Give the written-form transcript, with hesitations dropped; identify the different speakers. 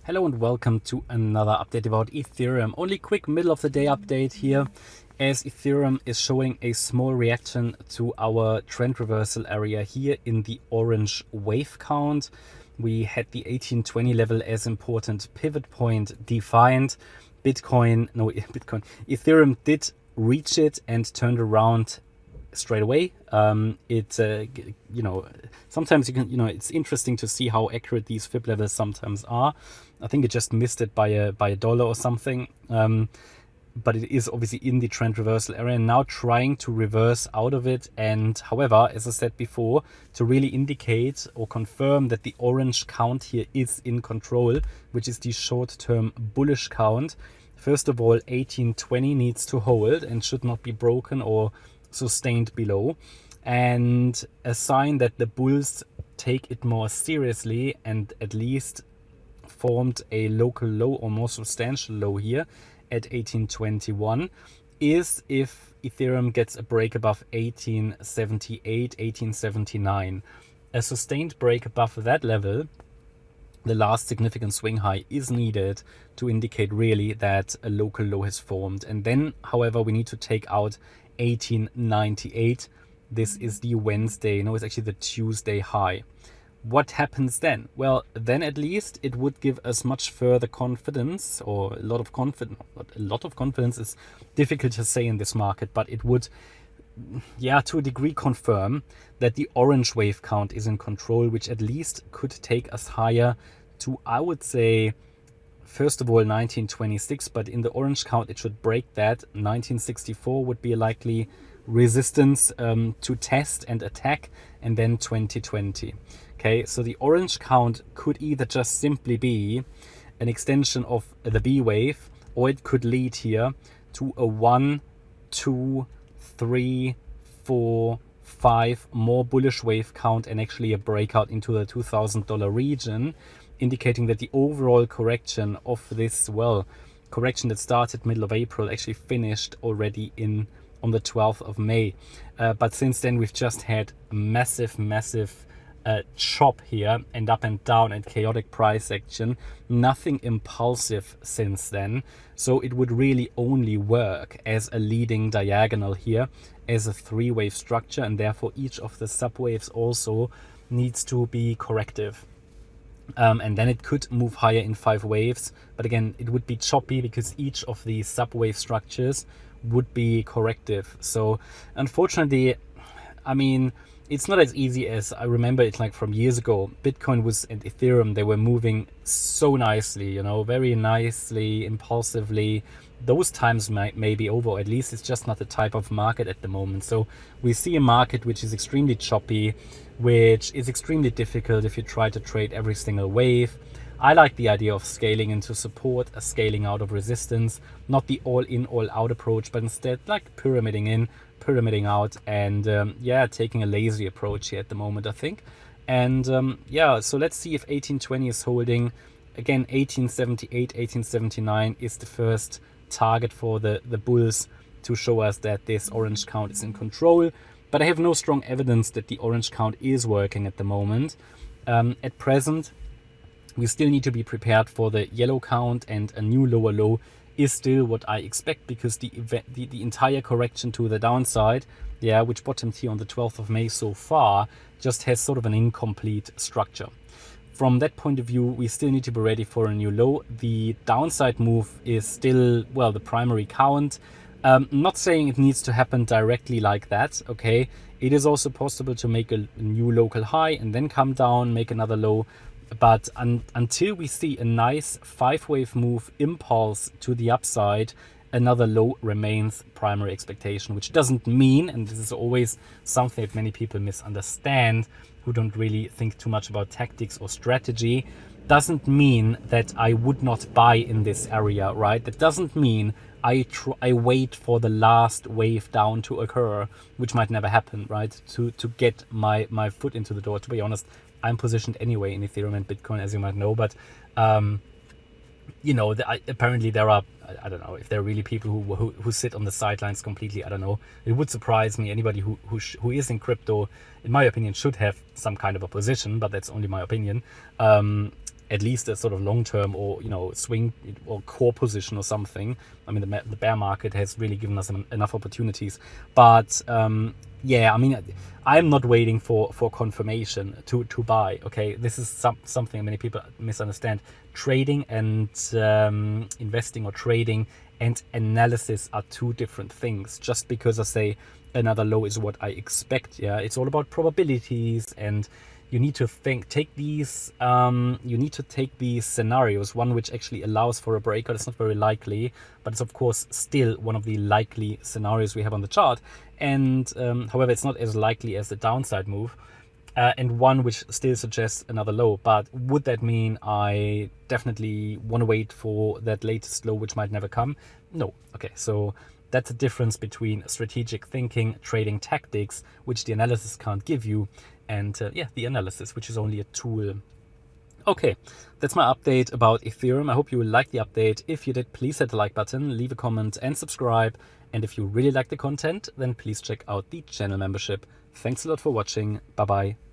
Speaker 1: Hello and welcome to another update about Ethereum. Only quick middle of the day update here, as Ethereum is showing a small reaction to our trend reversal area here in the orange wave count. We had the 1820 level as important pivot point defined. Ethereum did reach it and turned around straight away. Sometimes you can, it's interesting to see how accurate these fib levels sometimes are. I think it just missed it by a dollar or something. But it is obviously in the trend reversal area now, trying to reverse out of it. And however, as I said before, to really indicate or confirm that the orange count here is in control, which is the short-term bullish count, first of all, 1820 needs to hold and should not be broken or sustained below, and a sign that the bulls take it more seriously and at least formed a local low or more substantial low here at 1821 is if Ethereum gets a break above 1878, 1879. A sustained break above that level, the last significant swing high, is needed to indicate really that a local low has formed. And then, however, we need to take out 1898. This is the Wednesday, no, it's actually the Tuesday high. What happens then? Well, then at least it would give us much further confidence, or a lot of confidence. A lot of confidence is difficult to say in this market, but it would, to a degree, confirm that the orange wave count is in control, which at least could take us higher to, I would say, first of all, 1926, but in the orange count, it should break that. 1964 would be a likely resistance to test and attack, and then 2020. Okay, so the orange count could either just simply be an extension of the B wave, or it could lead here to a 1, 2, 3, 4, 5 more bullish wave count and actually a breakout into the $2,000 region, indicating that the overall correction of this, correction that started middle of April actually finished already on the 12th of May. But since then, we've just had massive chop here and up and down and chaotic price action. Nothing impulsive since then. So it would really only work as a leading diagonal here, as a three-wave structure, and therefore each of the subwaves also needs to be corrective. And then it could move higher in 5 waves, but again, it would be choppy because each of these subwave structures would be corrective. So unfortunately, I mean, it's not as easy as I remember it like from years ago. Bitcoin and Ethereum, they were moving so nicely, very nicely, impulsively. Those times may be over, or at least it's just not the type of market at the moment. So we see a market which is extremely choppy, which is extremely difficult if you try to trade every single wave. I like the idea of scaling into support, a scaling out of resistance, not the all-in, all-out approach, but instead like pyramiding in, pyramiding out, and taking a lazy approach here at the moment, I think. And so let's see if 1820 is holding. Again, 1878, 1879 is the first target for the bulls to show us that this orange count is in control. But I have no strong evidence that the orange count is working at the moment. At present, we still need to be prepared for the yellow count, and a new lower low is still what I expect, because the entire correction to the downside, which bottomed here on the 12th of May so far, just has sort of an incomplete structure. From that point of view, we still need to be ready for a new low. The downside move is still, the primary count. Not saying it needs to happen directly like that, okay? It is also possible to make a new local high and then come down, make another low. But until we see a nice 5-wave move impulse to the upside, another low remains primary expectation, which doesn't mean, and this is always something that many people misunderstand who don't really think too much about tactics or strategy, doesn't mean that I would not buy in this area, right? That doesn't mean I wait for the last wave down to occur, which might never happen, right? To get my foot into the door. To be honest, I'm positioned anyway in Ethereum and Bitcoin, as you might know, but apparently there are I don't know if there are really people who sit on the sidelines completely. I don't know. It would surprise me. Anybody who is in crypto, in my opinion, should have some kind of a position, but that's only my opinion. At least a sort of long-term or, you know, swing or core position or something. I mean, the bear market has really given us enough opportunities. But yeah, I mean, I'm not waiting for confirmation to buy. Okay, this is something many people misunderstand. Trading and investing or trading and analysis are two different things. Just because I say another low is what I expect, yeah, it's all about probabilities, and you need to take these scenarios, one which actually allows for a breakout. It's not very likely, but it's of course still one of the likely scenarios we have on the chart. And however, it's not as likely as the downside move, and one which still suggests another low. But would that mean I definitely want to wait for that latest low, which might never come? No. Okay, so that's a difference between strategic thinking, trading tactics, which the analysis can't give you, and yeah, the analysis, which is only a tool. Okay, that's my update about Ethereum. I hope you liked the update. If you did, please hit the like button, leave a comment and subscribe. And if you really like the content, then please check out the channel membership. Thanks a lot for watching. Bye bye.